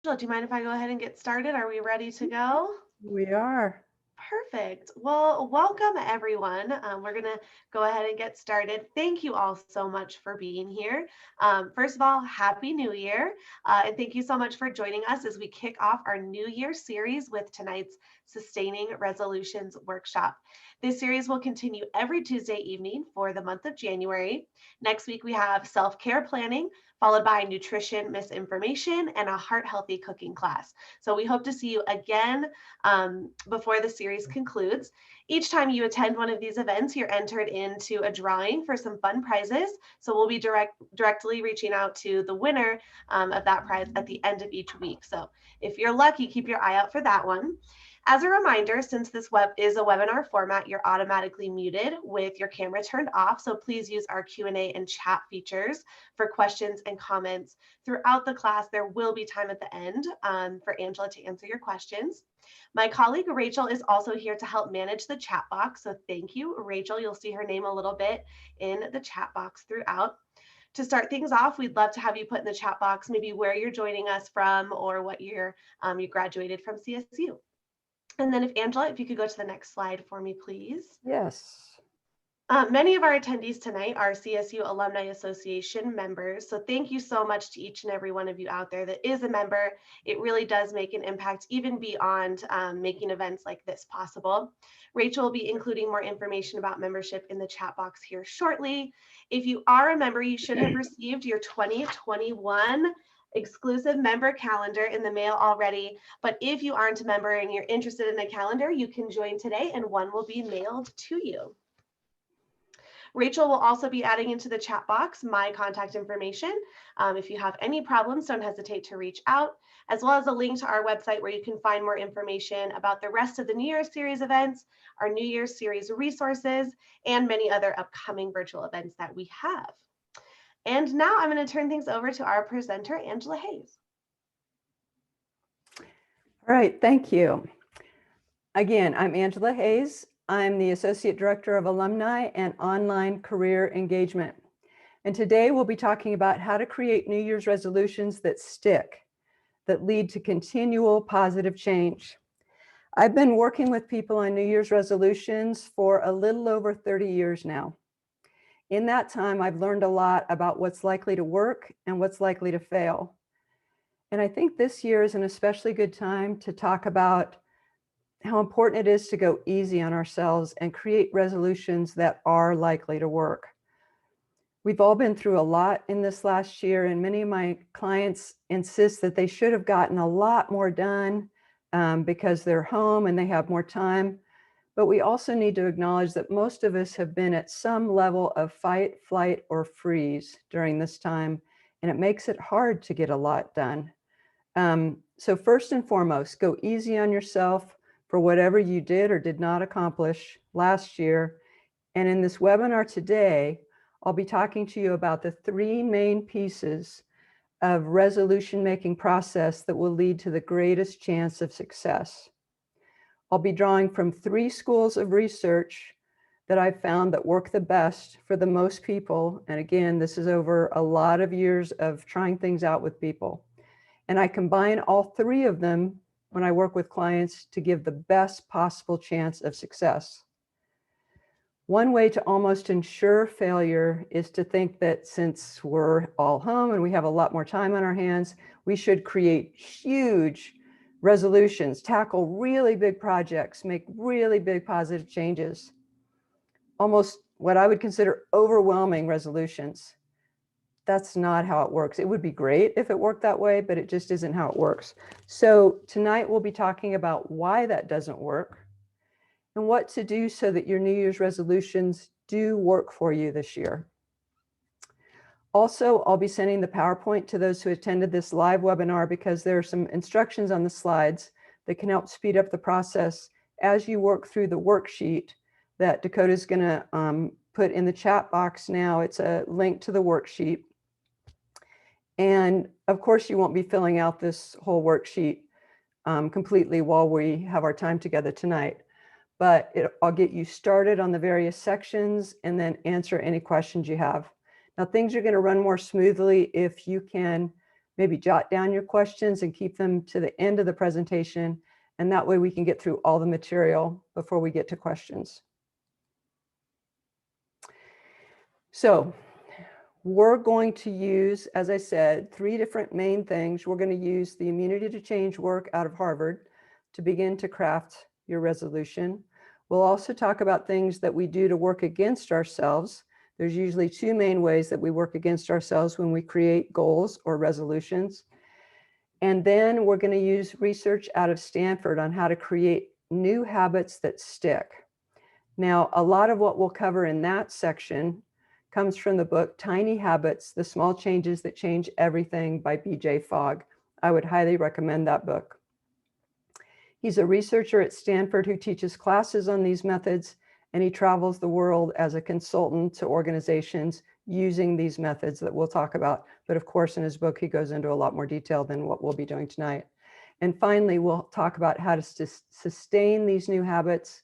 Do you mind if I go ahead and get started? Are we ready to go? We are. Perfect. Well, welcome everyone. We're going to go ahead and get started. Thank you all so much for being here. First of all, Happy New Year. And thank you so much for joining us as we kick off our New Year series with tonight's Sustaining Resolutions workshop. This series will continue every Tuesday evening for the month of January. Next week, we have self care planning, followed by nutrition misinformation and a heart healthy cooking class. So we hope to see you again before the series concludes. Each time you attend one of these events, you're entered into a drawing for some fun prizes. So we'll be directly reaching out to the winner of that prize at the end of each week. So if you're lucky, keep your eye out for that one. As a reminder, since this web is a webinar format, you're automatically muted with your camera turned off. So please use our Q&A and chat features for questions and comments. Throughout the class, there will be time at the end for Angela to answer your questions. My colleague Rachel is also here to help manage the chat box. So thank you, Rachel. You'll see her name a little bit in the chat box throughout. To start things off, we'd love to have you put in the chat box maybe where you're joining us from or what year you graduated from CSU. And then if Angela, if you could go to the next slide for me, please. Yes. Many of our attendees tonight are CSU Alumni Association members. So thank you so much to each and every one of you out there that is a member. It really does make an impact even beyond making events like this possible. Rachel will be including more information about membership in the chat box here shortly. If you are a member, you should have received your 2021 exclusive member calendar in the mail already. But if you aren't a member and you're interested in a calendar, you can join today and one will be mailed to you. Rachel will also be adding into the chat box my contact information. If you have any problems, don't hesitate to reach out, as well as a link to our website where you can find more information about the rest of the New Year's Series events, our New Year's Series resources, and many other upcoming virtual events that we have. And now I'm going to turn things over to our presenter, Angela Hayes. All right, thank you. Again, I'm Angela Hayes. I'm the Associate Director of Alumni and Online Career Engagement. And today we'll be talking about how to create New Year's resolutions that stick, that lead to continual positive change. I've been working with people on New Year's resolutions for a little over 30 years now. In that time, I've learned a lot about what's likely to work and what's likely to fail. And I think this year is an especially good time to talk about how important it is to go easy on ourselves and create resolutions that are likely to work. We've all been through a lot in this last year, and many of my clients insist that they should have gotten a lot more done because they're home and they have more time. But we also need to acknowledge that most of us have been at some level of fight, flight, or freeze during this time, and it makes it hard to get a lot done. So first and foremost, go easy on yourself for whatever you did or did not accomplish last year. And in this webinar today, I'll be talking to you about the three main pieces of resolution-making process that will lead to the greatest chance of success. I'll be drawing from three schools of research that I've found that work the best for the most people. And again, this is over a lot of years of trying things out with people. And I combine all three of them when I work with clients to give the best possible chance of success. One way to almost ensure failure is to think that since we're all home and we have a lot more time on our hands, we should create huge resolutions, tackle really big projects, make really big positive changes. Almost what I would consider overwhelming resolutions. That's not how it works. It would be great if it worked that way, but it just isn't how it works. So tonight we'll be talking about why that doesn't work and what to do so that your New Year's resolutions do work for you this year. Also, I'll be sending the PowerPoint to those who attended this live webinar because there are some instructions on the slides that can help speed up the process as you work through the worksheet that Dakota's going to put in the chat box now. It's a link to the worksheet. And of course, you won't be filling out this whole worksheet completely while we have our time together tonight, but I'll get you started on the various sections and then answer any questions you have. Now, things are going to run more smoothly if you can maybe jot down your questions and keep them to the end of the presentation. And that way we can get through all the material before we get to questions. So we're going to use, as I said, 3 different main things. We're going to use the immunity to change work out of Harvard to begin to craft your resolution. We'll also talk about things that we do to work against ourselves. There's usually 2 main ways that we work against ourselves when we create goals or resolutions. And then we're going to use research out of Stanford on how to create new habits that stick. Now, a lot of what we'll cover in that section comes from the book Tiny Habits, The Small Changes That Change Everything by B.J. Fogg. I would highly recommend that book. He's a researcher at Stanford who teaches classes on these methods, and he travels the world as a consultant to organizations using these methods that we'll talk about. But of course, in his book, he goes into a lot more detail than what we'll be doing tonight. And finally, we'll talk about how to sustain these new habits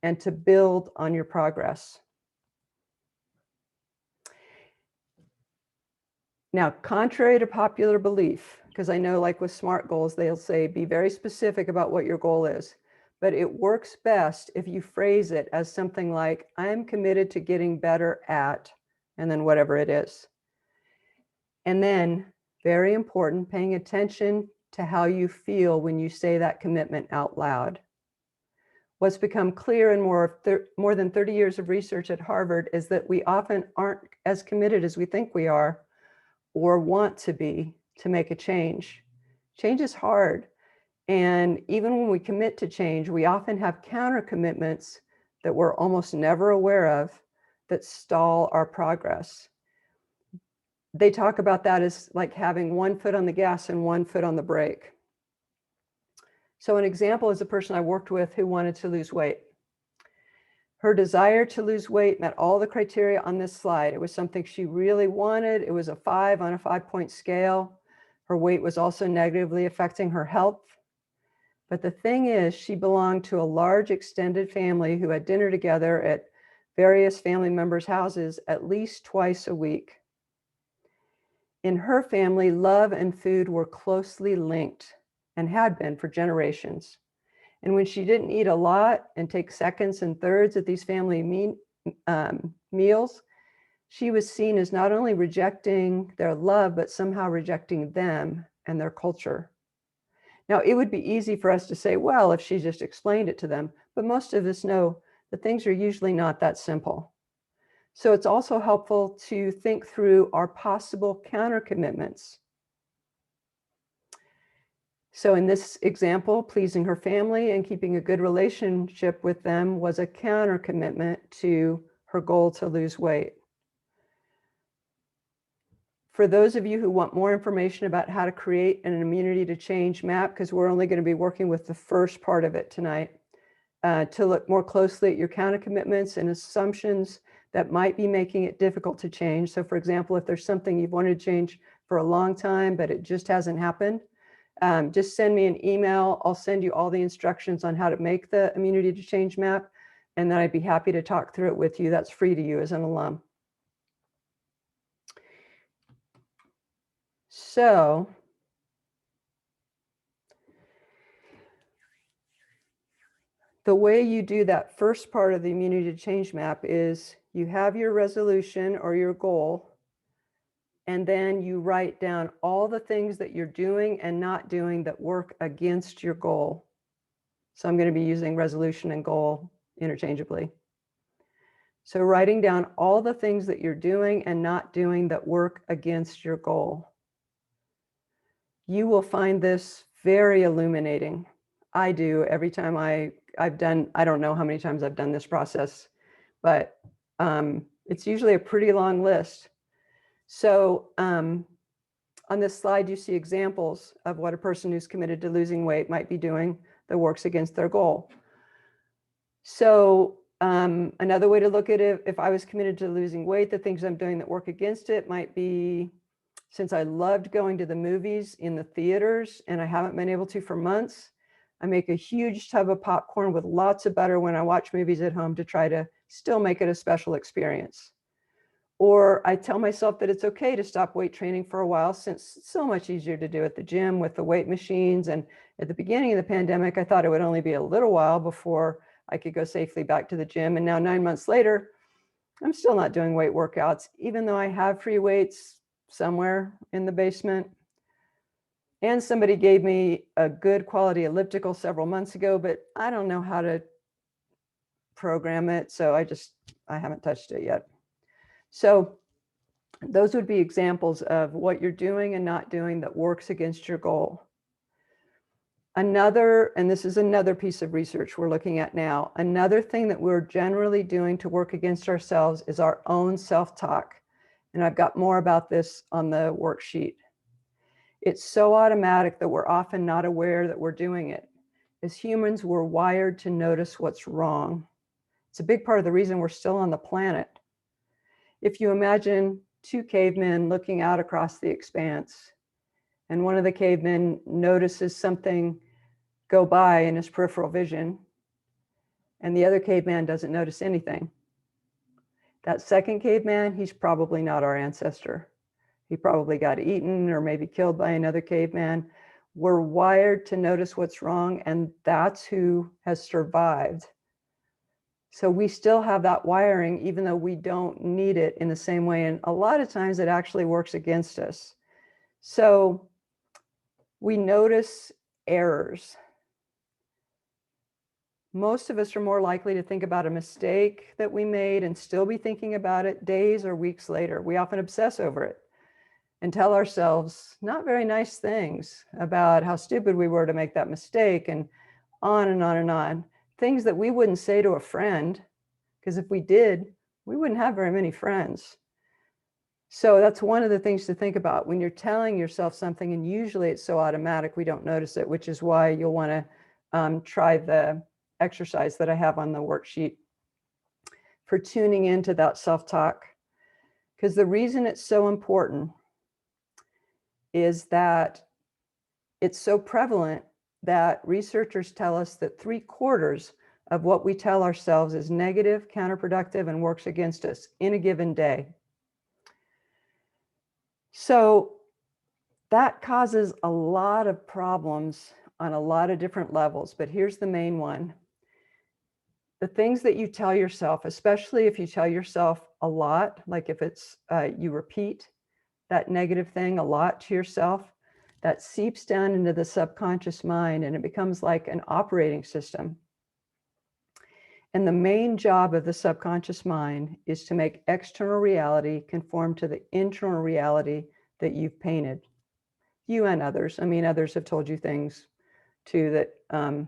and to build on your progress. Now, contrary to popular belief, because I know like with SMART goals, they'll say, be very specific about what your goal is, but it works best if you phrase it as something like, I'm committed to getting better at, and then whatever it is. And then, very important, paying attention to how you feel when you say that commitment out loud. What's become clear in more than 30 years of research at Harvard is that we often aren't as committed as we think we are or want to be to make a change. Change is hard. And even when we commit to change, we often have counter commitments that we're almost never aware of that stall our progress. They talk about that as like having 1 foot on the gas and 1 foot on the brake. So an example is a person I worked with who wanted to lose weight. Her desire to lose weight met all the criteria on this slide. It was something she really wanted. It was a 5 on a 5-point scale. Her weight was also negatively affecting her health. But the thing is, she belonged to a large extended family who had dinner together at various family members' houses at least twice a week. In her family, love and food were closely linked and had been for generations. And when she didn't eat a lot and take seconds and thirds at these family meals, she was seen as not only rejecting their love, but somehow rejecting them and their culture. Now, it would be easy for us to say, well, if she just explained it to them, but most of us know that things are usually not that simple. So it's also helpful to think through our possible counter commitments. So in this example, pleasing her family and keeping a good relationship with them was a counter commitment to her goal to lose weight. For those of you who want more information about how to create an immunity to change map, because we're only going to be working with the first part of it tonight, to look more closely at your counter commitments and assumptions that might be making it difficult to change. So for example, if there's something you've wanted to change for a long time, but it just hasn't happened, just send me an email. I'll send you all the instructions on how to make the immunity to change map, and then I'd be happy to talk through it with you. That's free to you as an alum. So the way you do that first part of the immunity to change map is you have your resolution or your goal, and then you write down all the things that you're doing and not doing that work against your goal. So I'm going to be using resolution and goal interchangeably. So writing down all the things that you're doing and not doing that work against your goal. You will find this very illuminating. I do every time I've done, I don't know how many times I've done this process, but it's usually a pretty long list. So on this slide, you see examples of what a person who's committed to losing weight might be doing that works against their goal. So another way to look at it, if I was committed to losing weight, the things I'm doing that work against it might be, since I loved going to the movies in the theaters and I haven't been able to for months, I make a huge tub of popcorn with lots of butter when I watch movies at home to try to still make it a special experience. Or I tell myself that it's okay to stop weight training for a while, since it's so much easier to do at the gym with the weight machines. And at the beginning of the pandemic, I thought it would only be a little while before I could go safely back to the gym. And now 9 months later, I'm still not doing weight workouts, even though I have free weights somewhere in the basement. And somebody gave me a good quality elliptical several months ago, but I don't know how to program it. So I haven't touched it yet. So those would be examples of what you're doing and not doing that works against your goal. Another, and this is another piece of research we're looking at now, another thing that we're generally doing to work against ourselves is our own self-talk. And I've got more about this on the worksheet. It's so automatic that we're often not aware that we're doing it. As humans, we're wired to notice what's wrong. It's a big part of the reason we're still on the planet. If you imagine two cavemen looking out across the expanse, and one of the cavemen notices something go by in his peripheral vision, and the other caveman doesn't notice anything. That second caveman, he's probably not our ancestor. He probably got eaten or maybe killed by another caveman. We're wired to notice what's wrong, and that's who has survived. So we still have that wiring, even though we don't need it in the same way. And a lot of times it actually works against us. So we notice errors. Most of us are more likely to think about a mistake that we made and still be thinking about it days or weeks later. We often obsess over it and tell ourselves not very nice things about how stupid we were to make that mistake, and on and on and on. Things that we wouldn't say to a friend, because if we did, we wouldn't have very many friends. So that's one of the things to think about when you're telling yourself something, and usually it's so automatic we don't notice it, which is why you'll want to try the exercise that I have on the worksheet for tuning into that self-talk. Because the reason it's so important is that it's so prevalent that researchers tell us that 3/4 of what we tell ourselves is negative, counterproductive, and works against us in a given day. So that causes a lot of problems on a lot of different levels, but here's the main one. The things that you tell yourself, especially if you tell yourself a lot, like if it's you repeat that negative thing a lot to yourself, that seeps down into the subconscious mind, and it becomes like an operating system. And the main job of the subconscious mind is to make external reality conform to the internal reality that you've painted. You and others. I mean, others have told you things too that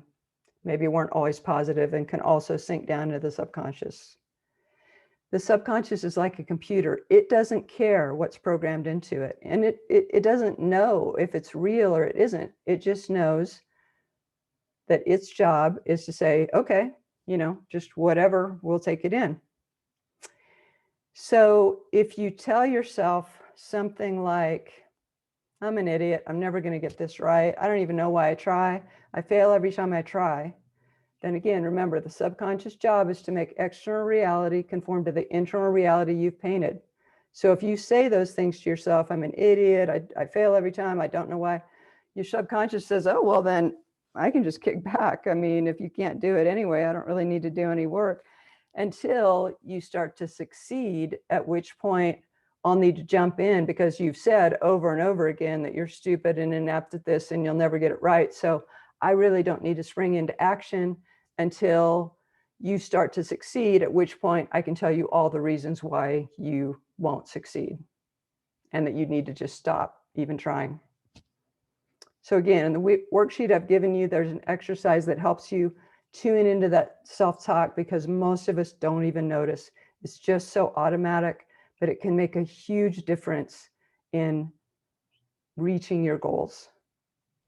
maybe weren't always positive and can also sink down into the subconscious. The subconscious is like a computer. It doesn't care what's programmed into it. And it doesn't know if it's real or it isn't. It just knows that its job is to say, okay, just whatever, we'll take it in. So if you tell yourself something like, I'm an idiot, I'm never going to get this right, I don't even know why I try, I fail every time I try, then again, remember, the subconscious job is to make external reality conform to the internal reality you've painted. So if you say those things to yourself, I'm an idiot, I fail every time, I don't know why, your subconscious says, oh, well, then I can just kick back. I mean, if you can't do it anyway, I don't really need to do any work, until you start to succeed, at which point I'll need to jump in, because you've said over and over again that you're stupid and inept at this and you'll never get it right. So I really don't need to spring into action until you start to succeed, at which point I can tell you all the reasons why you won't succeed and that you need to just stop even trying. So again, in the worksheet I've given you, there's an exercise that helps you tune into that self-talk, because most of us don't even notice. It's just so automatic, but it can make a huge difference in reaching your goals,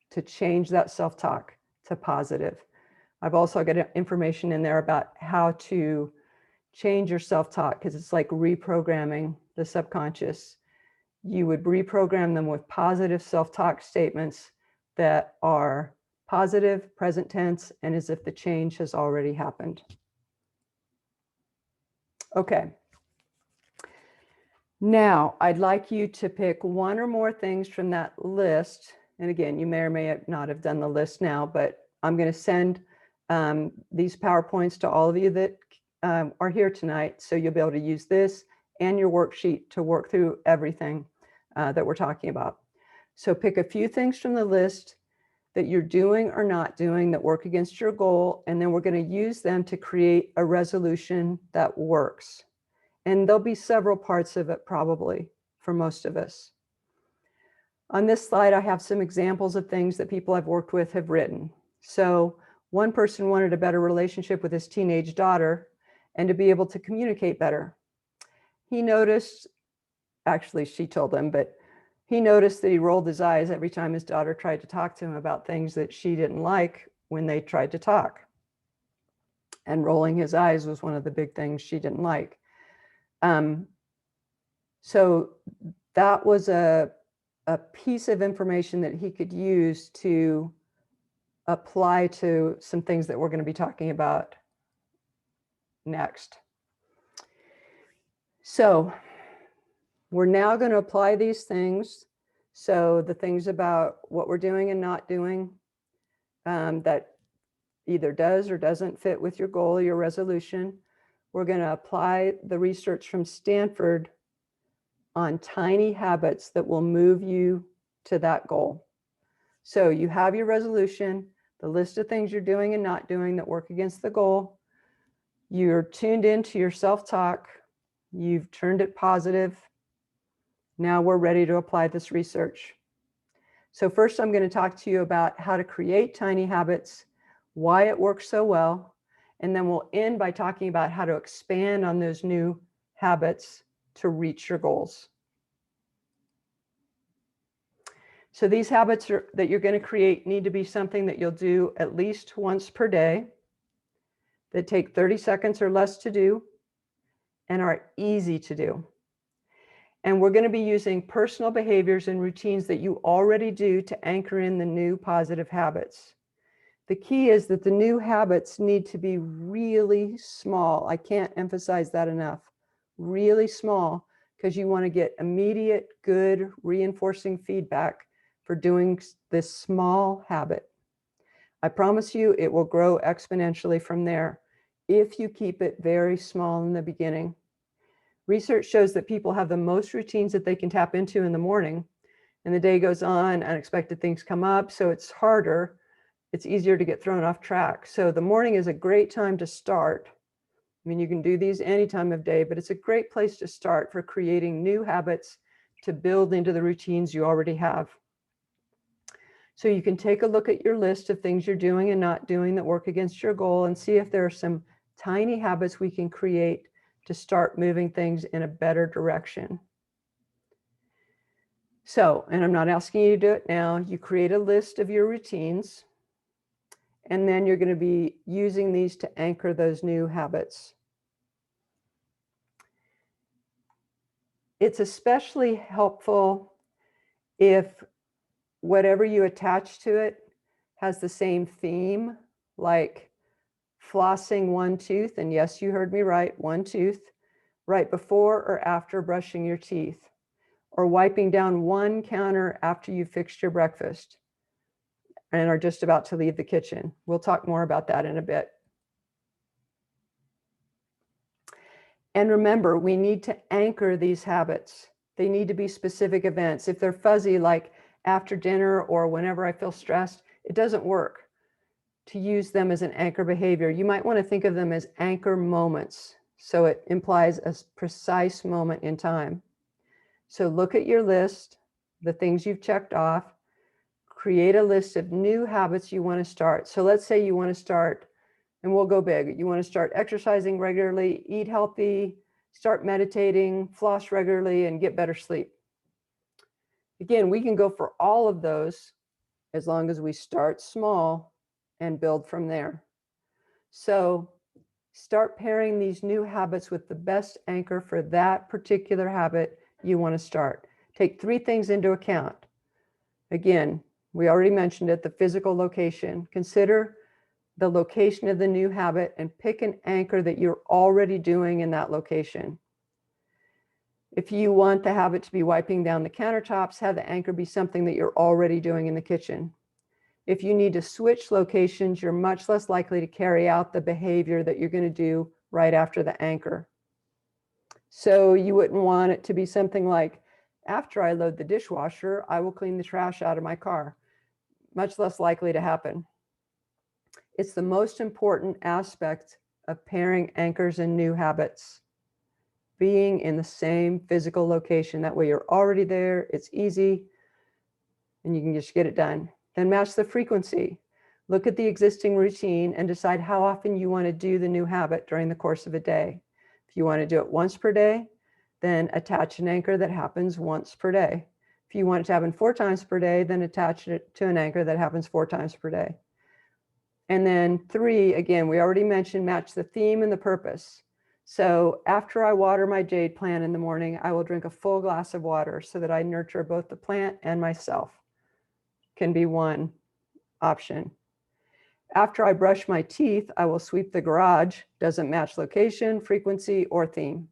to change that self-talk to positive. I've also got information in there about how to change your self-talk, because it's like reprogramming the subconscious. You would reprogram them with positive self-talk statements that are positive, present tense, and as if the change has already happened. Okay. Now, I'd like you to pick one or more things from that list. And again, you may or may not have done the list now, but I'm going to send these PowerPoints to all of you that are here tonight. So you'll be able to use this and your worksheet to work through everything that we're talking about. So pick a few things from the list that you're doing or not doing that work against your goal, and then we're going to use them to create a resolution that works. And there'll be several parts of it probably for most of us. On this slide, I have some examples of things that people I've worked with have written. So one person wanted a better relationship with his teenage daughter and to be able to communicate better. He noticed, actually she told him, but he noticed that he rolled his eyes every time his daughter tried to talk to him about things that she didn't like when they tried to talk. And rolling his eyes was one of the big things she didn't like. So that was a piece of information that he could use to apply to some things that we're going to be talking about next. So we're now going to apply these things. So the things about what we're doing and not doing that either does or doesn't fit with your goal or your resolution. We're going to apply the research from Stanford on tiny habits that will move you to that goal. So you have your resolution, the list of things you're doing and not doing that work against the goal. You're tuned into your self-talk. You've turned it positive. Now we're ready to apply this research. So first, I'm going to talk to you about how to create tiny habits, why it works so well, and then we'll end by talking about how to expand on those new habits to reach your goals. So these habits that you're going to create need to be something that you'll do at least once per day, that take 30 seconds or less to do, and are easy to do. And we're going to be using personal behaviors and routines that you already do to anchor in the new positive habits. The key is that the new habits need to be really small. I can't emphasize that enough. Really small, because you want to get immediate, good, reinforcing feedback for doing this small habit. I promise you it will grow exponentially from there if you keep it very small in the beginning. Research shows that people have the most routines that they can tap into in the morning, and the day goes on, unexpected things come up, so it's harder. It's easier to get thrown off track. So the morning is a great time to start. I mean, you can do these any time of day, but it's a great place to start for creating new habits to build into the routines you already have. So you can take a look at your list of things you're doing and not doing that work against your goal and see if there are some tiny habits we can create to start moving things in a better direction. So, and I'm not asking you to do it now, you create a list of your routines, and then you're going to be using these to anchor those new habits. It's especially helpful if whatever you attach to it has the same theme, like flossing one tooth, and yes, you heard me right, one tooth, right before or after brushing your teeth, or wiping down one counter after you fixed your breakfast and are just about to leave the kitchen. We'll talk more about that in a bit. And remember, we need to anchor these habits. They need to be specific events. If they're fuzzy, like after dinner or whenever I feel stressed, it doesn't work to use them as an anchor behavior. You might want to think of them as anchor moments. So it implies a precise moment in time. So look at your list, the things you've checked off, create a list of new habits you want to start. So let's say you want to start, and we'll go big. You want to start exercising regularly, eat healthy, start meditating, floss regularly, and get better sleep. Again, we can go for all of those as long as we start small and build from there. So start pairing these new habits with the best anchor for that particular habit you want to start. Take 3 things into account. Again, we already mentioned it, the physical location. Consider the location of the new habit and pick an anchor that you're already doing in that location. If you want the habit to be wiping down the countertops, have the anchor be something that you're already doing in the kitchen. If you need to switch locations, you're much less likely to carry out the behavior that you're going to do right after the anchor. So you wouldn't want it to be something like, after I load the dishwasher, I will clean the trash out of my car. Much less likely to happen. It's the most important aspect of pairing anchors and new habits. Being in the same physical location. That way you're already there, it's easy, and you can just get it done. Then match the frequency. Look at the existing routine and decide how often you want to do the new habit during the course of a day. If you want to do it once per day, then attach an anchor that happens once per day. If you want it to happen 4 times per day, then attach it to an anchor that happens 4 times per day. And then 3, again, we already mentioned, match the theme and the purpose. So after I water my jade plant in the morning, I will drink a full glass of water so that I nurture both the plant and myself. Can be one option. After I brush my teeth, I will sweep the garage. Doesn't match location, frequency, or theme.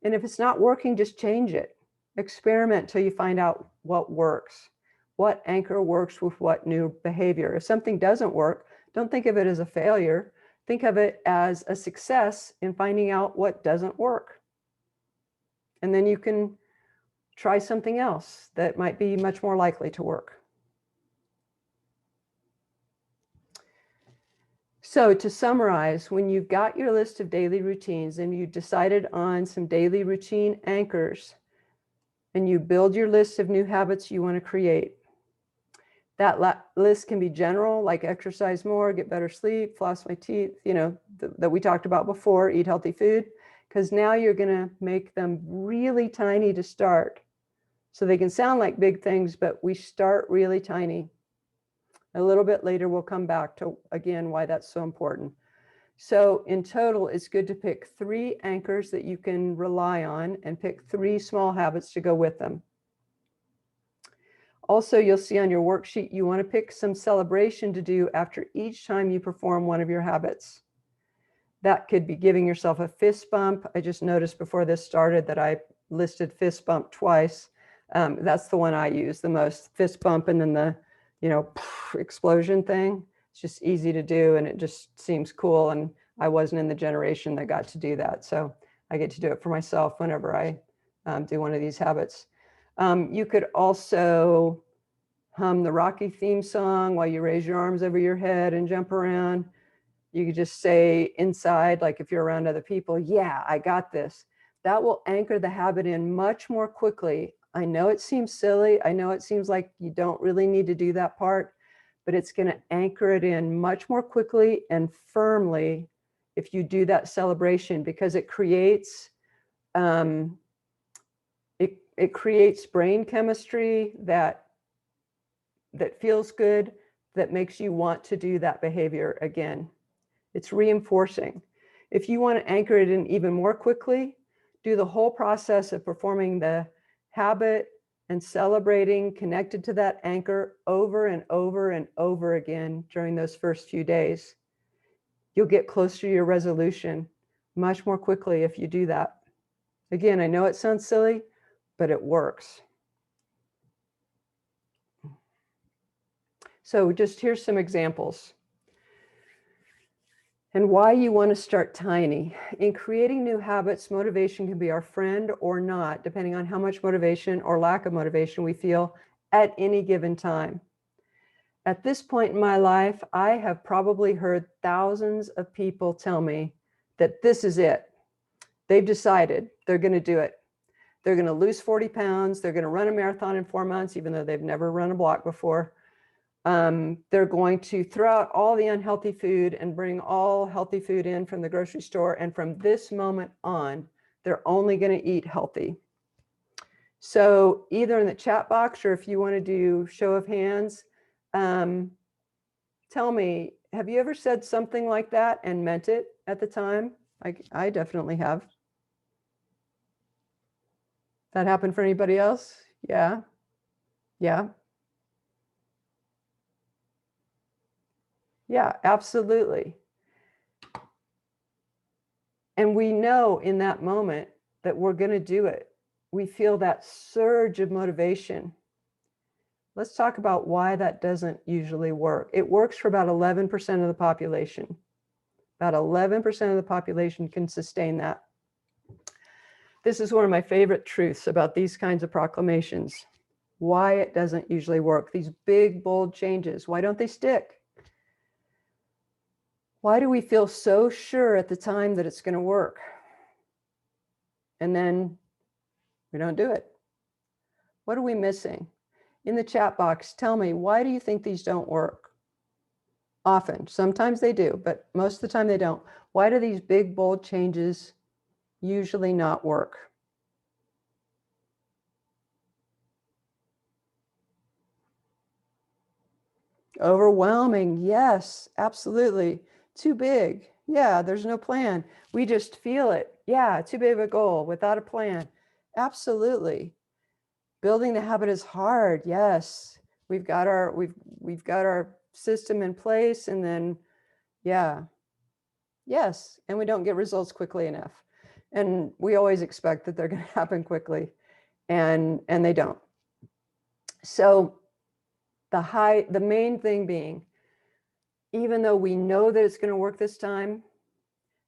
And if it's not working, just change it. Experiment till you find out what works. What anchor works with what new behavior. If something doesn't work, don't think of it as a failure. Think of it as a success in finding out what doesn't work. And then you can try something else that might be much more likely to work. So to summarize, when you've got your list of daily routines and you decided on some daily routine anchors, and you build your list of new habits you want to create, that list can be general, like exercise more, get better sleep, floss my teeth, that we talked about before, eat healthy food, because now you're going to make them really tiny to start. So they can sound like big things, but we start really tiny. A little bit later, we'll come back to, again, why that's so important. So in total, it's good to pick 3 anchors that you can rely on and pick 3 small habits to go with them. Also, you'll see on your worksheet, you want to pick some celebration to do after each time you perform one of your habits. That could be giving yourself a fist bump. I just noticed before this started that I listed fist bump twice. That's the one I use the most, fist bump, and then the, explosion thing. It's just easy to do, and it just seems cool. And I wasn't in the generation that got to do that. So I get to do it for myself whenever I do one of these habits. You could also hum the Rocky theme song while you raise your arms over your head and jump around. You could just say inside, like if you're around other people, yeah, I got this. That will anchor the habit in much more quickly. I know it seems silly. I know it seems like you don't really need to do that part, but it's going to anchor it in much more quickly and firmly if you do that celebration, because it creates it creates brain chemistry that feels good, that makes you want to do that behavior again. It's reinforcing. If you want to anchor it in even more quickly, do the whole process of performing the habit and celebrating connected to that anchor over and over and over again during those first few days. You'll get closer to your resolution much more quickly if you do that. Again, I know it sounds silly, but it works. So just here's some examples. And why you want to start tiny. In creating new habits, motivation can be our friend or not, depending on how much motivation or lack of motivation we feel at any given time. At this point in my life, I have probably heard thousands of people tell me that this is it. They've decided they're going to do it. They're going to lose 40 pounds. They're going to run a marathon in 4 months, even though they've never run a block before. They're going to throw out all the unhealthy food and bring all healthy food in from the grocery store. And from this moment on, they're only going to eat healthy. So either in the chat box, or if you want to do show of hands, tell me, have you ever said something like that and meant it at the time? I definitely have. That happened for anybody else? Yeah. Yeah. Yeah, absolutely. And we know in that moment that we're going to do it. We feel that surge of motivation. Let's talk about why that doesn't usually work. It works for about 11% of the population. About 11% of the population can sustain that. This is one of my favorite truths about these kinds of proclamations. Why it doesn't usually work. These big, bold changes, why don't they stick? Why do we feel so sure at the time that it's going to work? And then we don't do it. What are we missing? In the chat box, tell me, why do you think these don't work? Often, sometimes they do, but most of the time they don't. Why do these big, bold changes usually not work? Overwhelming, yes, absolutely. Too big, yeah, there's no plan. We just feel it, yeah, too big of a goal without a plan. Absolutely. Building the habit is hard, yes. We've got our system in place, and then, yeah, yes, and we don't get results quickly enough. And we always expect that they're going to happen quickly, and they don't. So the main thing being, even though we know that it's going to work this time,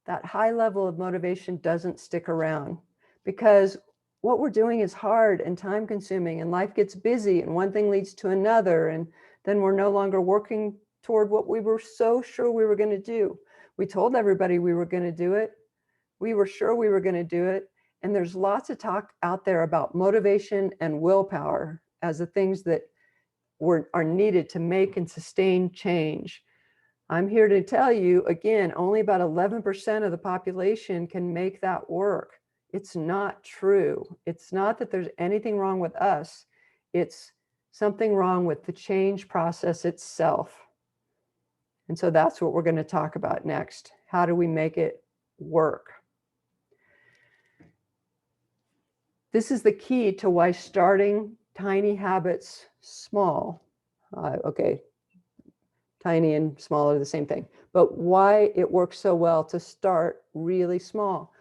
that high level of motivation doesn't stick around, because what we're doing is hard and time consuming, and life gets busy, and one thing leads to another, and then we're no longer working toward what we were so sure we were going to do. We told everybody we were going to do it. We were sure we were going to do it. And there's lots of talk out there about motivation and willpower as the things that are needed to make and sustain change. I'm here to tell you, again, only about 11% of the population can make that work. It's not true. It's not that there's anything wrong with us. It's something wrong with the change process itself. And so that's what we're going to talk about next. How do we make it work? This is the key to why starting tiny habits small, okay, tiny and small are the same thing, but why it works so well to start really small.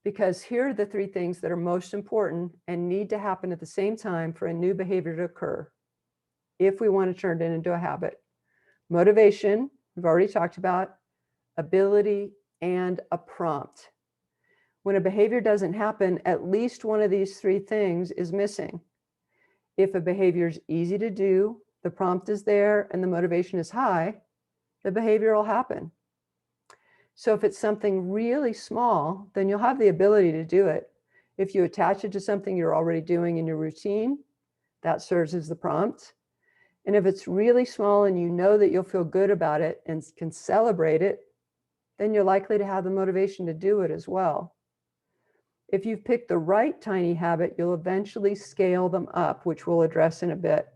Because here are the three things that are most important and need to happen at the same time for a new behavior to occur if we want to turn it into a habit. Motivation, we've already talked about, ability, and a prompt. When a behavior doesn't happen, at least one of these three things is missing. If a behavior is easy to do, the prompt is there, and the motivation is high, the behavior will happen. So if it's something really small, then you'll have the ability to do it. If you attach it to something you're already doing in your routine, that serves as the prompt. And if it's really small and you know that you'll feel good about it and can celebrate it, then you're likely to have the motivation to do it as well. If you've picked the right tiny habit, you'll eventually scale them up, which we'll address in a bit.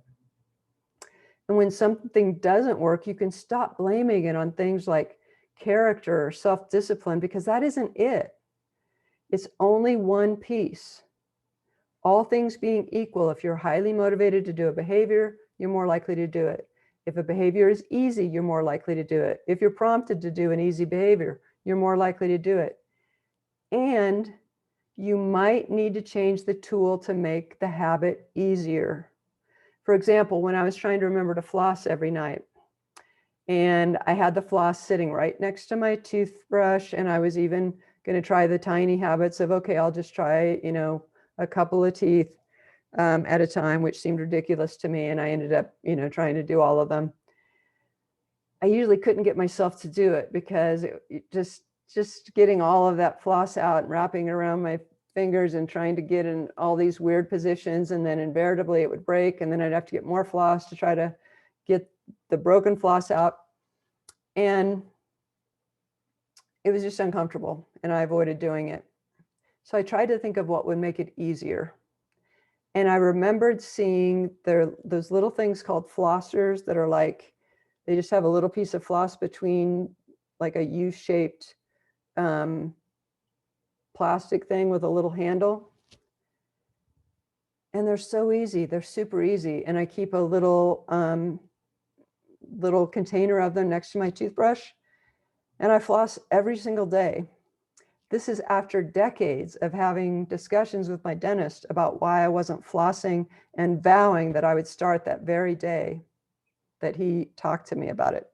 And when something doesn't work, you can stop blaming it on things like character or self-discipline, because that isn't it. It's only one piece. All things being equal, if you're highly motivated to do a behavior, you're more likely to do it. If a behavior is easy, you're more likely to do it. If you're prompted to do an easy behavior, you're more likely to do it. And you might need to change the tool to make the habit easier. For example, when I was trying to remember to floss every night, and I had the floss sitting right next to my toothbrush, and I was even going to try the tiny habits of, okay, I'll just try, a couple of teeth at a time, which seemed ridiculous to me. And I ended up, trying to do all of them. I usually couldn't get myself to do it because it just getting all of that floss out and wrapping it around my fingers and trying to get in all these weird positions, and then invariably it would break, and then I'd have to get more floss to try to get the broken floss out. And it was just uncomfortable, and I avoided doing it. So I tried to think of what would make it easier. And I remembered seeing those little things called flossers that are like, they just have a little piece of floss between like a U-shaped plastic thing with a little handle. And they're so easy. They're super easy. And I keep a little container of them next to my toothbrush, and I floss every single day. This is after decades of having discussions with my dentist about why I wasn't flossing and vowing that I would start that very day that he talked to me about it.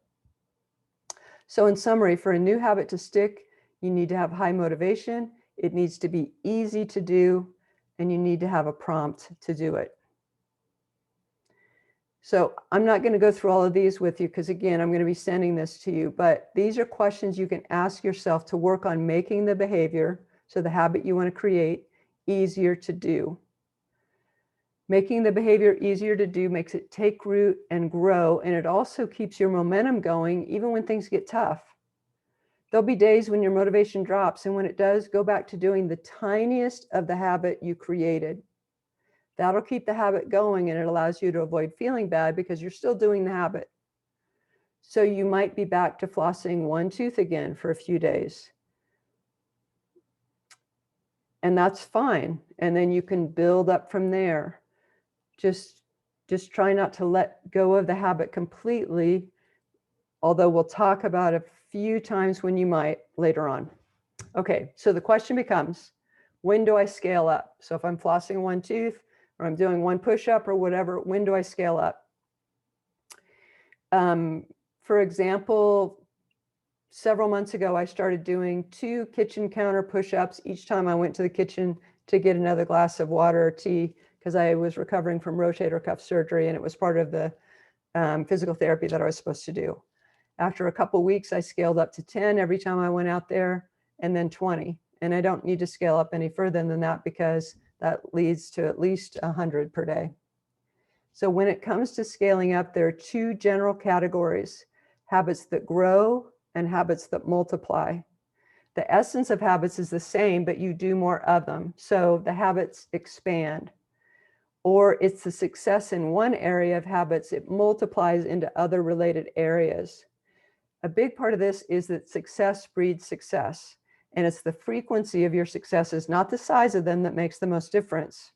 So in summary, for a new habit to stick, you need to have high motivation, it needs to be easy to do, and you need to have a prompt to do it. So I'm not going to go through all of these with you because, again, I'm going to be sending this to you, but these are questions you can ask yourself to work on making the behavior, so the habit you want to create, easier to do. Making the behavior easier to do makes it take root and grow, and it also keeps your momentum going even when things get tough. There'll be days when your motivation drops, and when it does, go back to doing the tiniest of the habit you created. That'll keep the habit going, and it allows you to avoid feeling bad because you're still doing the habit. So you might be back to flossing one tooth again for a few days. And that's fine. And then you can build up from there. Just try not to let go of the habit completely, although we'll talk about a few times when you might later on. Okay, so the question becomes, when do I scale up? So if I'm flossing one tooth, or I'm doing one push-up or whatever, when do I scale up? For example, several months ago, I started doing 2 kitchen counter push-ups each time I went to the kitchen to get another glass of water or tea, because I was recovering from rotator cuff surgery, and it was part of the physical therapy that I was supposed to do. After a couple of weeks, I scaled up to 10 every time I went out there, and then 20. And I don't need to scale up any further than that because that leads to at least 100 per day. So when it comes to scaling up, there are 2 general categories: habits that grow and habits that multiply. The essence of habits is the same, but you do more of them. So the habits expand. Or it's the success in one area of habits, it multiplies into other related areas. A big part of this is that success breeds success. And it's the frequency of your successes, not the size of them, that makes the most difference.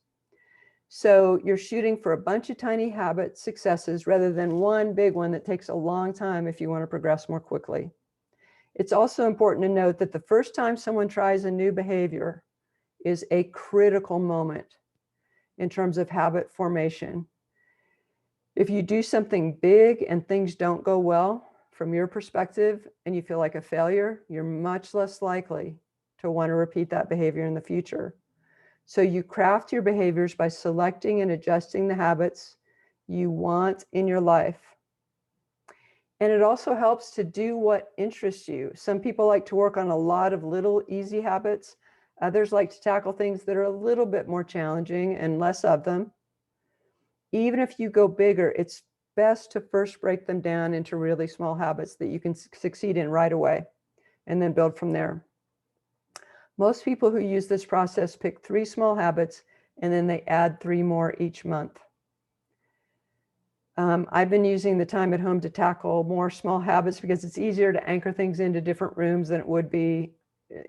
So you're shooting for a bunch of tiny habit successes rather than one big one that takes a long time if you want to progress more quickly. It's also important to note that the first time someone tries a new behavior is a critical moment in terms of habit formation. If you do something big and things don't go well, from your perspective, and you feel like a failure, you're much less likely to want to repeat that behavior in the future. So you craft your behaviors by selecting and adjusting the habits you want in your life. And it also helps to do what interests you. Some people like to work on a lot of little easy habits. Others like to tackle things that are a little bit more challenging and less of them. Even if you go bigger, it's best to first break them down into really small habits that you can succeed in right away, and then build from there. Most people who use this process pick 3 small habits, and then they add 3 more each month. I've been using the time at home to tackle more small habits because it's easier to anchor things into different rooms than it would be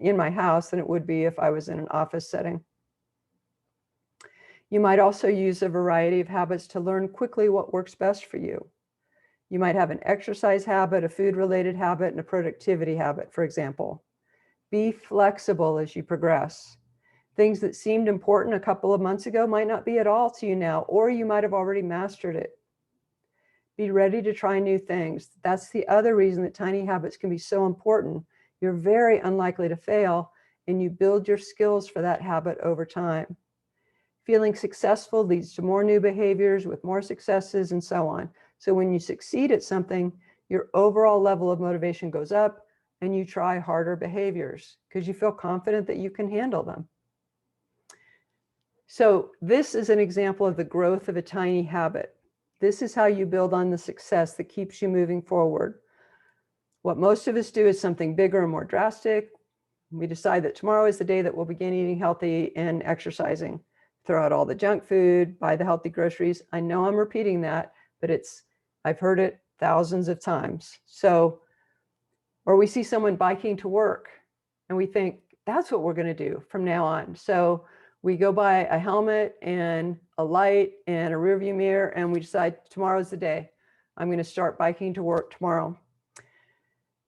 in my house than it would be if I was in an office setting. You might also use a variety of habits to learn quickly what works best for you. You might have an exercise habit, a food-related habit, and a productivity habit, for example. Be flexible as you progress. Things that seemed important a couple of months ago might not be at all to you now, or you might have already mastered it. Be ready to try new things. That's the other reason that tiny habits can be so important. You're very unlikely to fail, and you build your skills for that habit over time. Feeling successful leads to more new behaviors with more successes and so on. So when you succeed at something, your overall level of motivation goes up and you try harder behaviors because you feel confident that you can handle them. So this is an example of the growth of a tiny habit. This is how you build on the success that keeps you moving forward. What most of us do is something bigger and more drastic. We decide that tomorrow is the day that we'll begin eating healthy and exercising. Throw out all the junk food, buy the healthy groceries. I know I'm repeating that, but I've heard it thousands of times. So, or we see someone biking to work and we think that's what we're going to do from now on. So we go buy a helmet and a light and a rearview mirror, and we decide tomorrow's the day. I'm going to start biking to work tomorrow.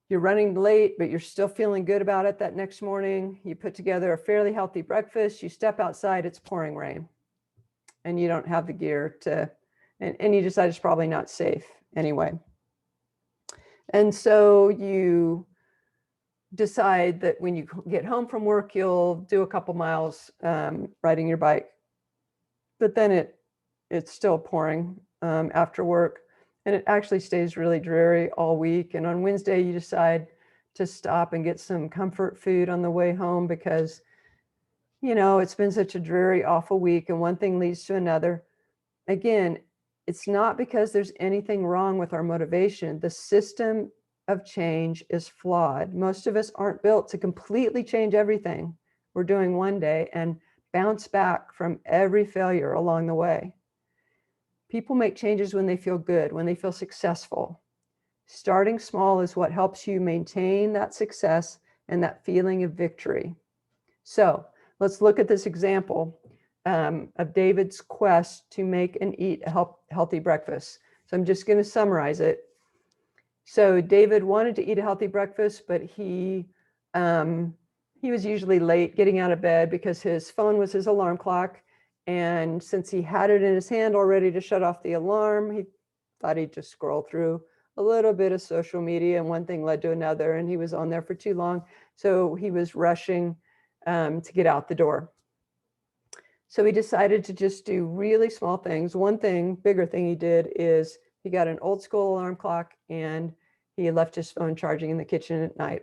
You're running late, but you're still feeling good about it that next morning. You put together a fairly healthy breakfast. You step outside, it's pouring rain, and you don't have the gear to, and you decide it's probably not safe anyway. And so you decide that when you get home from work, you'll do a couple miles riding your bike. But then it's still pouring after work, and it actually stays really dreary all week. And on Wednesday, you decide to stop and get some comfort food on the way home because, it's been such a dreary, awful week, and one thing leads to another. Again, it's not because there's anything wrong with our motivation. The system of change is flawed. Most of us aren't built to completely change everything we're doing one day and bounce back from every failure along the way. People make changes when they feel good, when they feel successful. Starting small is what helps you maintain that success and that feeling of victory. So let's look at this example of David's quest to make and eat a healthy breakfast. So I'm just going to summarize it. So David wanted to eat a healthy breakfast, but he was usually late getting out of bed because his phone was his alarm clock. And since he had it in his hand already to shut off the alarm, he thought he'd just scroll through a little bit of social media, and one thing led to another, and he was on there for too long. So he was rushing to get out the door. So he decided to just do really small things. One thing, bigger thing he did is he got an old school alarm clock, and he left his phone charging in the kitchen at night.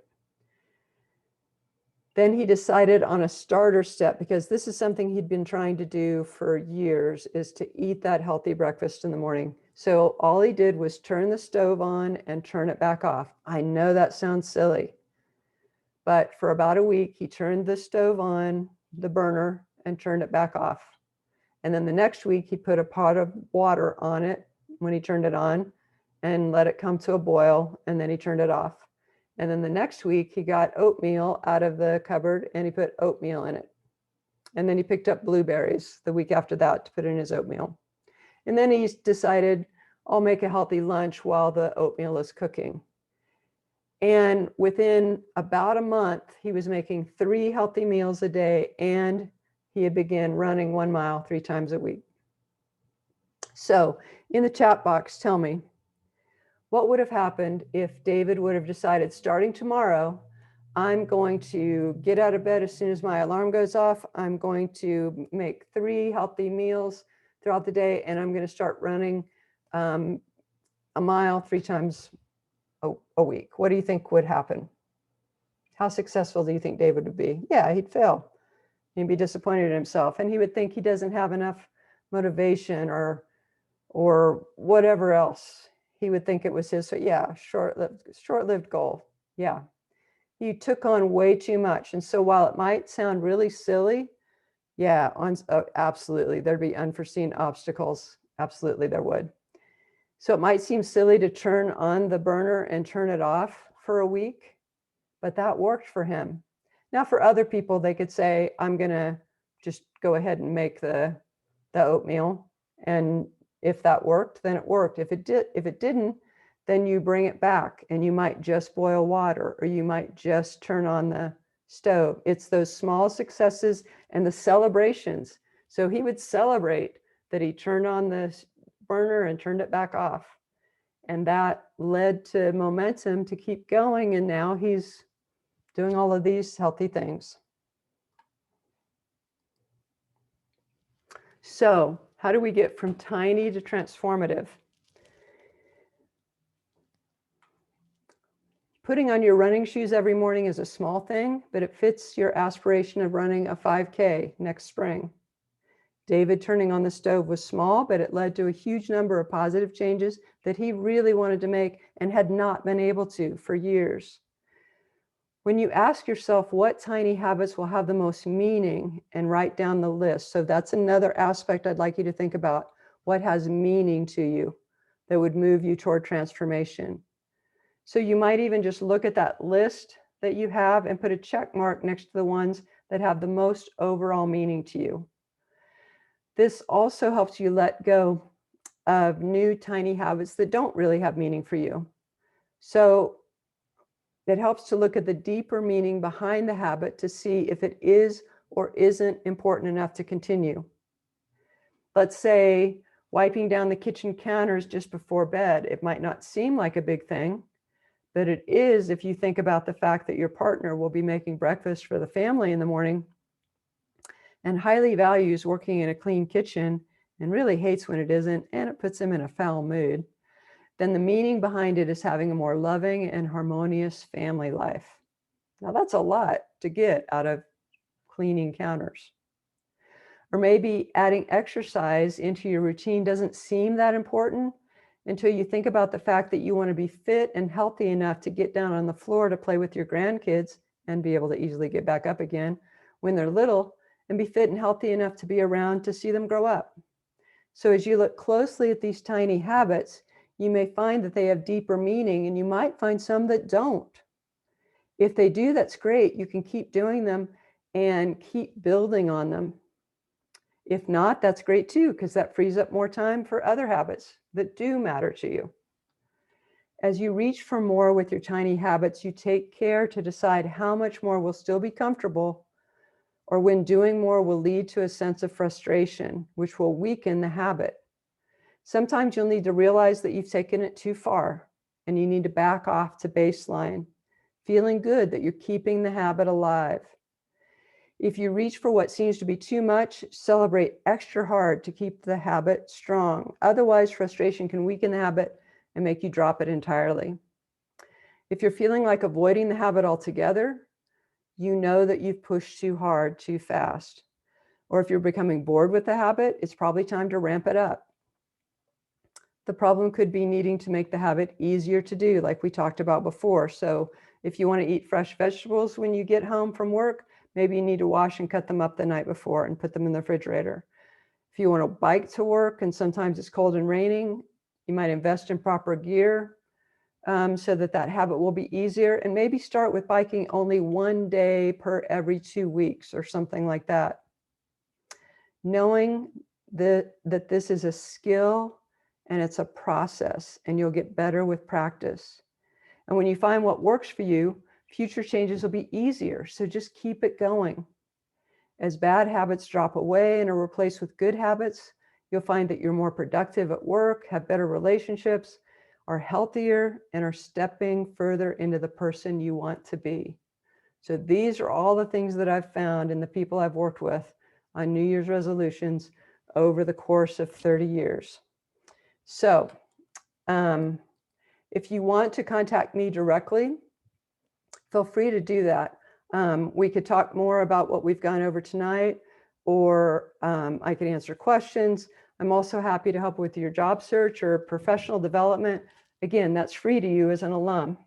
Then he decided on a starter step, because this is something he'd been trying to do for years, is to eat that healthy breakfast in the morning. So all he did was turn the stove on and turn it back off. I know that sounds silly, but for about a week, he turned the stove on, the burner, and turned it back off. And then the next week, he put a pot of water on it when he turned it on and let it come to a boil, and then he turned it off. And then the next week, he got oatmeal out of the cupboard and he put oatmeal in it. And then he picked up blueberries the week after that to put in his oatmeal. And then he decided, I'll make a healthy lunch while the oatmeal is cooking. And within about a month, he was making 3 healthy meals a day, and he had begun running 1 mile 3 times a week. So in the chat box, tell me, what would have happened if David would have decided, starting tomorrow, I'm going to get out of bed as soon as my alarm goes off. I'm going to make 3 healthy meals throughout the day, and I'm going to start running a mile 3 times a week. What do you think would happen? How successful do you think David would be? Yeah, he'd fail. He'd be disappointed in himself, and he would think he doesn't have enough motivation or whatever else. He would think it was his, so yeah, short-lived goal. Yeah. He took on way too much. And so while it might sound really silly, yeah, absolutely, there'd be unforeseen obstacles. Absolutely, there would. So it might seem silly to turn on the burner and turn it off for a week, but that worked for him. Now, for other people, they could say, I'm going to just go ahead and make the oatmeal. And if that worked, then it worked. If it didn't, then you bring it back, and you might just boil water, or you might just turn on the stove. It's those small successes and the celebrations. So he would celebrate that he turned on the burner and turned it back off. And that led to momentum to keep going. And now he's doing all of these healthy things. So how do we get from tiny to transformative? Putting on your running shoes every morning is a small thing, but it fits your aspiration of running a 5K next spring. David turning on the stove was small, but it led to a huge number of positive changes that he really wanted to make and had not been able to for years. When you ask yourself what tiny habits will have the most meaning, and write down the list. So that's another aspect I'd like you to think about. What has meaning to you that would move you toward transformation? So you might even just look at that list that you have and put a check mark next to the ones that have the most overall meaning to you. This also helps you let go of new tiny habits that don't really have meaning for you. So It helps to look at the deeper meaning behind the habit to see if it is or isn't important enough to continue. Let's say wiping down the kitchen counters just before bed. It might not seem like a big thing, but it is if you think about the fact that your partner will be making breakfast for the family in the morning and highly values working in a clean kitchen and really hates when it isn't, and it puts him in a foul mood. Then the meaning behind it is having a more loving and harmonious family life. Now, that's a lot to get out of cleaning counters. Or maybe adding exercise into your routine doesn't seem that important until you think about the fact that you want to be fit and healthy enough to get down on the floor to play with your grandkids and be able to easily get back up again when they're little, and be fit and healthy enough to be around to see them grow up. So as you look closely at these tiny habits, you may find that they have deeper meaning, and you might find some that don't. If they do, that's great. You can keep doing them and keep building on them. If not, that's great too, because that frees up more time for other habits that do matter to you. As you reach for more with your tiny habits, you take care to decide how much more will still be comfortable, or when doing more will lead to a sense of frustration, which will weaken the habit. Sometimes you'll need to realize that you've taken it too far and you need to back off to baseline, feeling good that you're keeping the habit alive. If you reach for what seems to be too much, celebrate extra hard to keep the habit strong. Otherwise, frustration can weaken the habit and make you drop it entirely. If you're feeling like avoiding the habit altogether, you know that you've pushed too hard, too fast. Or if you're becoming bored with the habit, it's probably time to ramp it up. The problem could be needing to make the habit easier to do, like we talked about before. So if you want to eat fresh vegetables when you get home from work, maybe you need to wash and cut them up the night before and put them in the refrigerator. If you want to bike to work and sometimes it's cold and raining, you might invest in proper gear so that habit will be easier, and maybe start with biking only one day per every 2 weeks or something like that. Knowing that this is a skill and it's a process, and you'll get better with practice. And when you find what works for you, future changes will be easier. So just keep it going. As bad habits drop away and are replaced with good habits, you'll find that you're more productive at work, have better relationships, are healthier, and are stepping further into the person you want to be. So these are all the things that I've found in the people I've worked with on New Year's resolutions over the course of 30 years. So if you want to contact me directly, feel free to do that. We could talk more about what we've gone over tonight, or I could answer questions. I'm also happy to help with your job search or professional development. Again, that's free to you as an alum.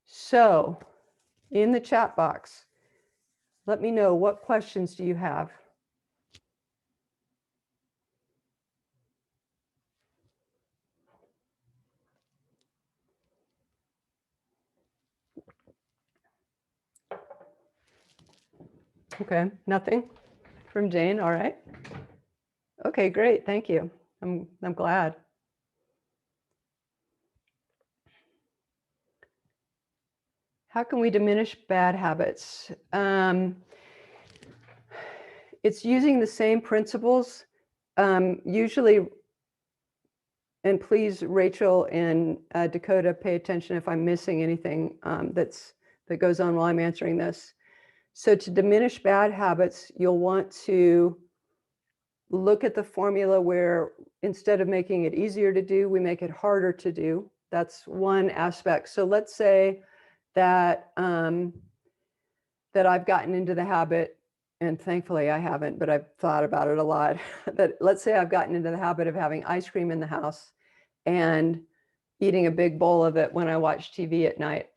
So in the chat box, let me know, what questions do you have? Okay, nothing from Jane. All right. Okay, great. Thank you. I'm glad. How can we diminish bad habits? It's using the same principles. Usually, and please, Rachel and Dakota, pay attention if I'm missing anything that goes on while I'm answering this. So to diminish bad habits, you'll want to look at the formula where instead of making it easier to do, we make it harder to do. That's one aspect. So let's say that that I've gotten into the habit, and thankfully I haven't, but I've thought about it a lot, that let's say I've gotten into the habit of having ice cream in the house and eating a big bowl of it when I watch TV at night.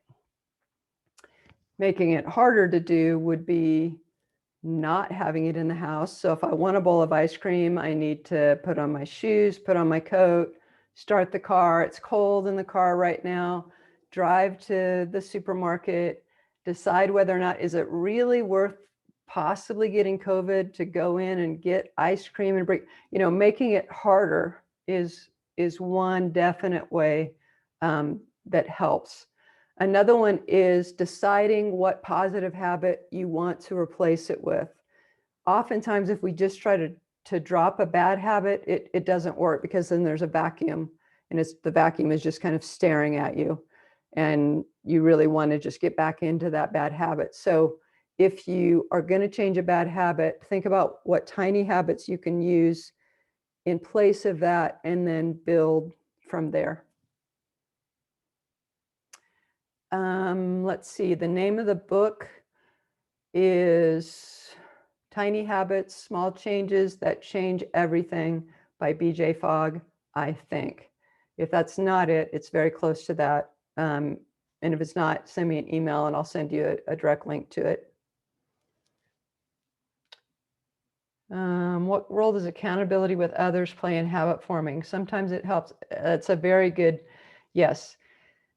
Making it harder to do would be not having it in the house. So if I want a bowl of ice cream, I need to put on my shoes, put on my coat, start the car. It's cold in the car right now. Drive to the supermarket, decide whether or not is it really worth possibly getting COVID to go in and get ice cream and break, making it harder is one definite way that helps. Another one is deciding what positive habit you want to replace it with. Oftentimes, if we just try to drop a bad habit, it doesn't work, because then there's a vacuum, and the vacuum is just kind of staring at you, and you really want to just get back into that bad habit. So if you are going to change a bad habit, think about what tiny habits you can use in place of that, and then build from there. Let's see, the name of the book is Tiny Habits, Small Changes That Change Everything by BJ Fogg, I think. If that's not it, it's very close to that. And if it's not, send me an email and I'll send you a direct link to it. What role does accountability with others play in habit forming? Sometimes it helps. That's a very good, yes.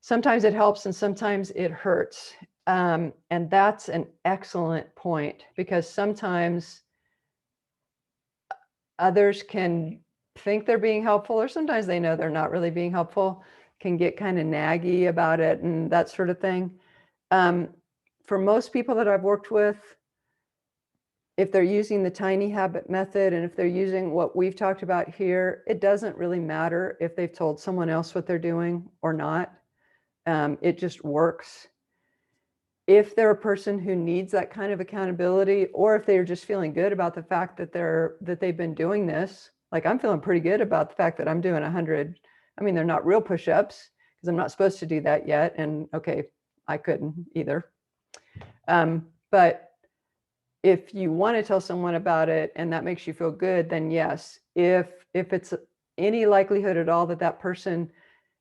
Sometimes it helps and sometimes it hurts. And that's an excellent point, because sometimes others can think they're being helpful, or sometimes they know they're not really being helpful, can get kind of naggy about it and that sort of thing. For most people that I've worked with, if they're using the tiny habit method and if they're using what we've talked about here, it doesn't really matter if they've told someone else what they're doing or not. It just works. If they're a person who needs that kind of accountability, or if they're just feeling good about the fact that they've been doing this, like I'm feeling pretty good about the fact that I'm doing 100. I mean, they're not real push-ups because I'm not supposed to do that yet. And okay, I couldn't either. But if you want to tell someone about it and that makes you feel good, then yes. If it's any likelihood at all that that person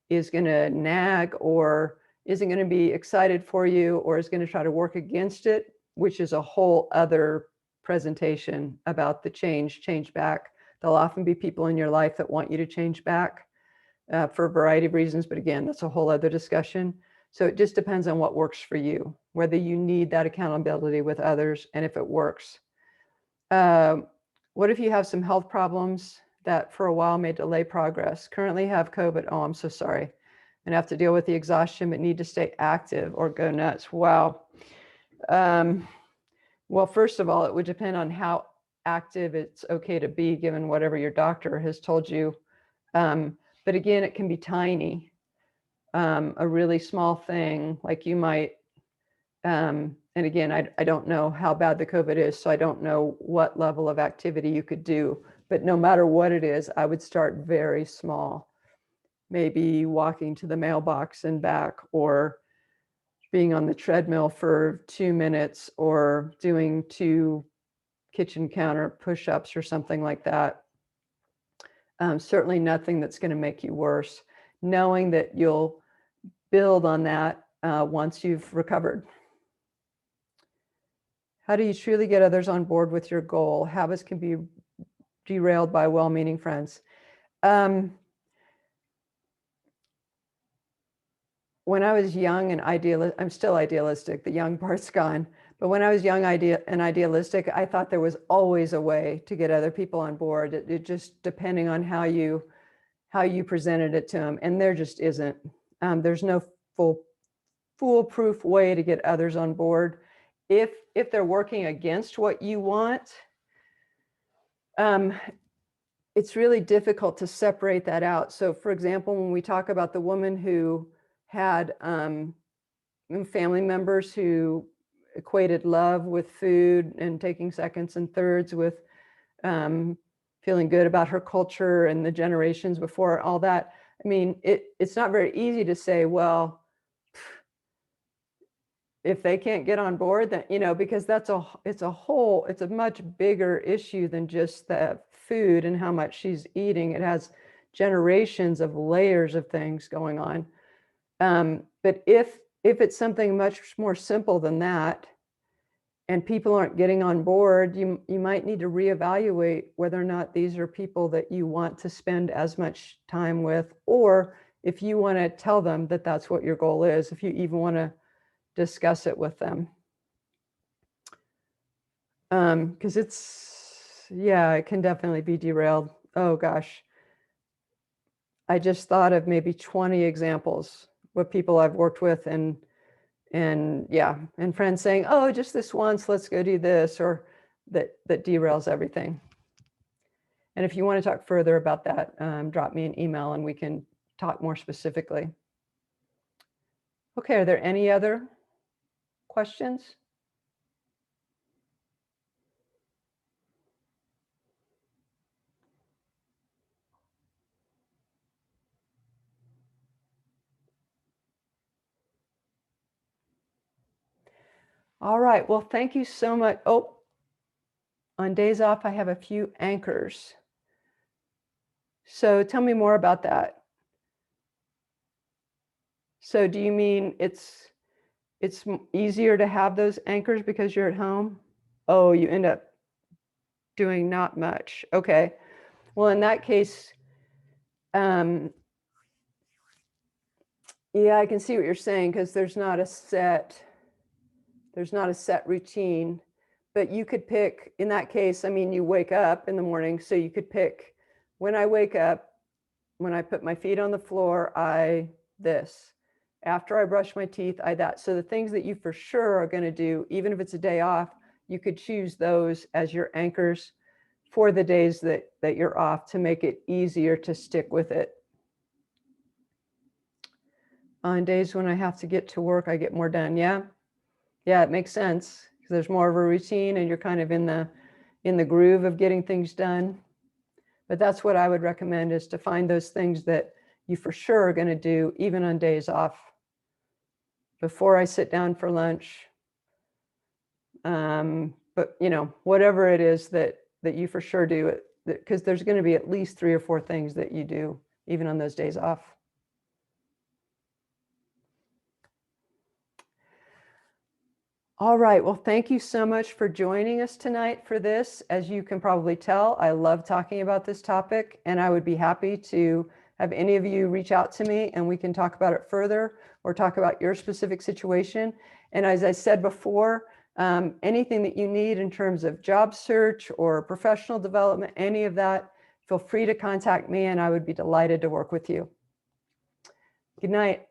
is going to nag or isn't going to be excited for you or is going to try to work against it, which is a whole other presentation about the change back. There'll often be people in your life that want you to change back for a variety of reasons. But again, that's a whole other discussion. So it just depends on what works for you, whether you need that accountability with others and if it works. What if you have some health problems that for a while may delay progress? Currently have COVID. Oh, I'm so sorry. And have to deal with the exhaustion, but need to stay active or go nuts. Wow. Well, first of all, it would depend on how active it's okay to be given whatever your doctor has told you. But again, it can be tiny, a really small thing, like you might, and again, I don't know how bad the COVID is, so I don't know what level of activity you could do, but no matter what it is, I would start very small. Maybe walking to the mailbox and back, or being on the treadmill for 2 minutes, or doing 2 kitchen counter push-ups or something like that. Certainly nothing that's going to make you worse, knowing that you'll build on that once you've recovered. How do you truly get others on board with your goal? Habits can be derailed by well-meaning friends. When I was young and I'm still idealistic, the young part's gone. But when I was young and idealistic, I thought there was always a way to get other people on board. It just depending on how you presented it to them. And there just isn't. There's no foolproof way to get others on board. If they're working against what you want, it's really difficult to separate that out. So for example, when we talk about the woman who had family members who equated love with food and taking seconds and thirds with feeling good about her culture and the generations before, all that. I mean, it's not very easy to say, well, if they can't get on board, then, because it's a much bigger issue than just the food and how much she's eating. It has generations of layers of things going on. But if it's something much more simple than that, and people aren't getting on board, you might need to reevaluate whether or not these are people that you want to spend as much time with, or if you want to tell them that that's what your goal is, if you even want to discuss it with them. Because it can definitely be derailed. Oh gosh. I just thought of maybe 20 examples with people I've worked with and yeah, and friends saying, oh, just this once, let's go do this, or that derails everything. And if you want to talk further about that, drop me an email and we can talk more specifically. Okay, are there any other questions? All right, well, thank you so much. Oh, on days off, I have a few anchors. So tell me more about that. So do you mean it's easier to have those anchors because you're at home? Oh, you end up doing not much. Okay. Well, in that case, yeah, I can see what you're saying because there's not a set routine, but you could pick, in that case, I mean, you wake up in the morning, so you could pick, when I wake up, when I put my feet on the floor, I this. After I brush my teeth, I that. So the things that you for sure are going to do, even if it's a day off, you could choose those as your anchors for the days that you're off to make it easier to stick with it. On days when I have to get to work, I get more done. Yeah, it makes sense because there's more of a routine and you're kind of in the groove of getting things done. But that's what I would recommend, is to find those things that you for sure are going to do even on days off. Before I sit down for lunch, but whatever it is that you for sure do it, because there's going to be at least 3 or 4 things that you do even on those days off. All right, well, thank you so much for joining us tonight for this. As you can probably tell, I love talking about this topic, and I would be happy to have any of you reach out to me and we can talk about it further or talk about your specific situation. And as I said before, anything that you need in terms of job search or professional development, any of that, feel free to contact me and I would be delighted to work with you. Good night.